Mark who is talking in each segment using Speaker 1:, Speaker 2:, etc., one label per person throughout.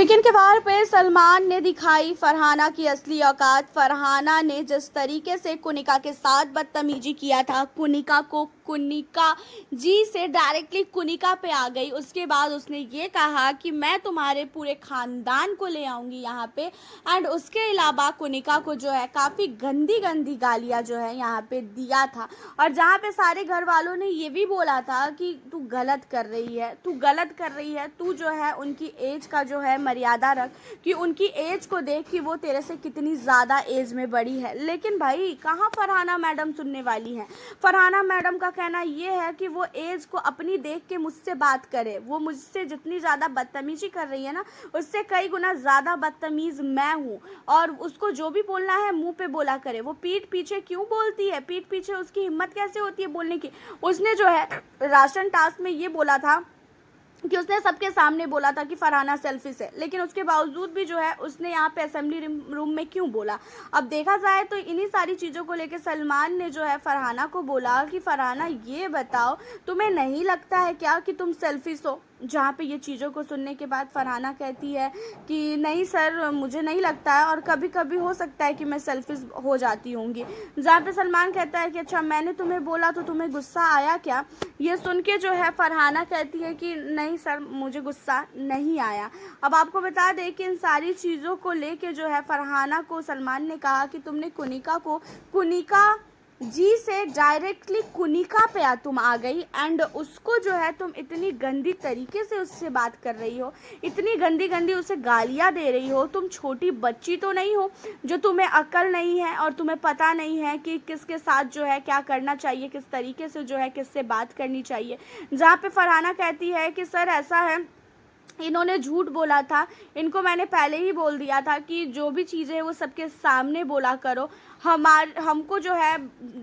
Speaker 1: Weekend के वार पे सलमान ने दिखाई फरहाना की असली औकात। फरहाना ने जिस तरीके से कुनिका के साथ बदतमीजी किया था, कुनिका जी से डायरेक्टली कुनिका पे आ गई। उसके बाद उसने ये कहा कि मैं तुम्हारे पूरे खानदान को ले आऊंगी यहाँ पे। एंड उसके अलावा कुनिका को जो है काफ़ी गंदी गंदी गालियाँ जो है यहाँ पे दिया था। और जहाँ पे सारे घर वालों ने ये भी बोला था कि तू गलत कर रही है, तू जो है उनकी एज का जो है मर्यादा रख, कि उनकी एज को देख कि वो तेरे से कितनी ज़्यादा एज में बड़ी है। लेकिन भाई कहाँ फरहाना मैडम सुनने वाली हैं। फरहाना मैडम का कहना ये है कि वो एज को अपनी देख के मुझसे बात करे। वो मुझसे जितनी ज़्यादा बदतमीजी कर रही है ना, उससे कई गुना ज़्यादा बदतमीज़ मैं हूँ। और उसको जो भी बोलना है मुंह पे बोला करे। वो पीठ पीछे क्यों बोलती है, पीठ पीछे उसकी हिम्मत कैसे होती है बोलने की। उसने जो है राशन टास्क में ये बोला था कि उसने सबके सामने बोला था कि फरहाना सेल्फिश है, लेकिन उसके बावजूद भी जो है उसने यहाँ पे असेंबली रूम में क्यों बोला। अब देखा जाए तो इन्हीं सारी चीज़ों को लेकर सलमान ने जो है फरहाना को बोला कि फरहाना ये बताओ, तुम्हें नहीं लगता है क्या कि तुम सेल्फिश हो। जहाँ पे ये चीज़ों को सुनने के बाद फरहाना कहती है कि नहीं सर, मुझे नहीं लगता है, और कभी कभी हो सकता है कि मैं सेल्फिश हो जाती होंगी। जहाँ पे सलमान कहता है कि अच्छा मैंने तुम्हें बोला तो तुम्हें गुस्सा आया क्या। ये सुन के जो है फरहाना कहती है कि नहीं सर, मुझे गुस्सा नहीं आया। अब आपको बता दें कि इन सारी चीज़ों को लेके जो है फरहाना को सलमान ने कहा कि तुमने कुनिका जी से डायरेक्टली कुनिका पे तुम आ गई। एंड उसको जो है तुम इतनी गंदी तरीके से उससे बात कर रही हो, इतनी गंदी गंदी उसे गालियाँ दे रही हो। तुम छोटी बच्ची तो नहीं हो जो तुम्हें अक्ल नहीं है और तुम्हें पता नहीं है कि किसके साथ जो है क्या करना चाहिए, किस तरीके से जो है किससे बात करनी चाहिए। जहाँ पे फरहाना कहती है कि सर ऐसा है, इन्होंने झूठ बोला था, इनको मैंने पहले ही बोल दिया था कि जो भी चीज़ें हैं वो सबके सामने बोला करो। हमको जो है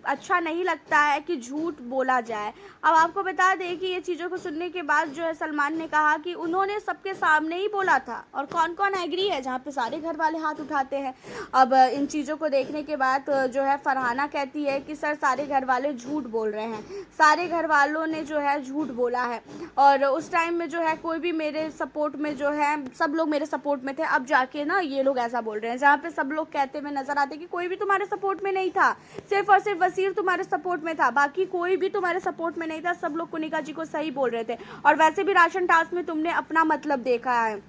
Speaker 1: अच्छा नहीं लगता है कि झूठ बोला जाए। अब आपको बता दें कि ये चीज़ों को सुनने के बाद जो है सलमान ने कहा कि उन्होंने सबके सामने ही बोला था। और कौन कौन एग्री है, जहाँ पे सारे घर वाले हाथ उठाते हैं। अब इन चीज़ों को देखने के बाद जो है फरहाना कहती है कि सर सारे घर वाले झूठ बोल रहे हैं, सारे घर वालों ने जो है झूठ बोला है। और उस टाइम में जो है कोई भी मेरे सपोर्ट में जो है, सब लोग मेरे सपोर्ट में थे, अब जाके ना ये लोग ऐसा बोल रहे हैं। जहाँ पे सब लोग कहते हुए नजर आते कि कोई भी तुम्हारे सपोर्ट में नहीं था, सिर्फ और सिर्फ वसीर तुम्हारे सपोर्ट में था, बाकी कोई भी तुम्हारे सपोर्ट में नहीं था। सब लोग कुनिका जी को सही बोल रहे थे। और वैसे भी राशन टास्क में तुमने अपना मतलब देखा है।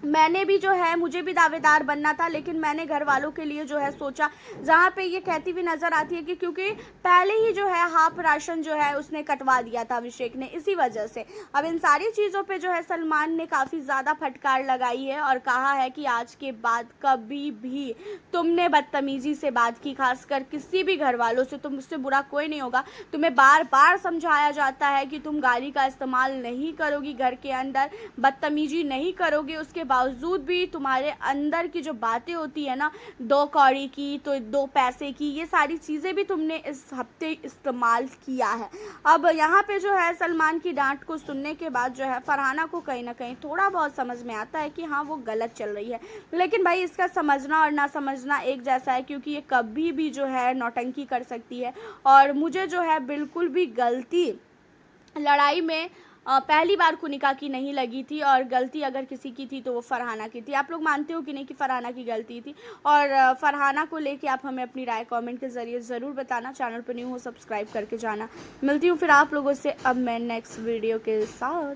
Speaker 1: मैंने भी जो है, मुझे भी दावेदार बनना था, लेकिन मैंने घर वालों के लिए जो है सोचा। जहाँ पे ये कहती हुई नज़र आती है कि क्योंकि पहले ही जो है हाफ राशन जो है उसने कटवा दिया था अभिषेक ने, इसी वजह से। अब इन सारी चीज़ों पे जो है सलमान ने काफ़ी ज़्यादा फटकार लगाई है और कहा है कि आज के बाद कभी भी तुमने बदतमीज़ी से बात की, खासकर किसी भी घर वालों से, तो मुझसे बुरा कोई नहीं होगा। तुम्हें बार बार समझाया जाता है कि तुम गाली का इस्तेमाल नहीं करोगी, घर के अंदर बदतमीजी नहीं करोगी, उसके बावजूद भी तुम्हारे अंदर की जो बातें होती है ना, 2 कौड़ी की तो 2 पैसे की, ये सारी चीज़ें भी तुमने इस हफ्ते इस्तेमाल किया है। अब यहाँ पे जो है सलमान की डांट को सुनने के बाद जो है फरहाना को कहीं ना कहीं थोड़ा बहुत समझ में आता है कि हाँ वो गलत चल रही है। लेकिन भाई इसका समझना और ना समझना एक जैसा है, क्योंकि ये कभी भी जो है नौटंकी कर सकती है। और मुझे जो है बिल्कुल भी गलती लड़ाई में पहली बार कुनिका की नहीं लगी थी, और गलती अगर किसी की थी तो वो फरहाना की थी। आप लोग मानते हो कि नहीं कि फरहाना की गलती थी। और फरहाना को लेके आप हमें अपनी राय कमेंट के ज़रिए ज़रूर बताना। चैनल पर न्यू हो सब्सक्राइब करके जाना। मिलती हूँ फिर आप लोगों से अब मैं नेक्स्ट वीडियो के साथ।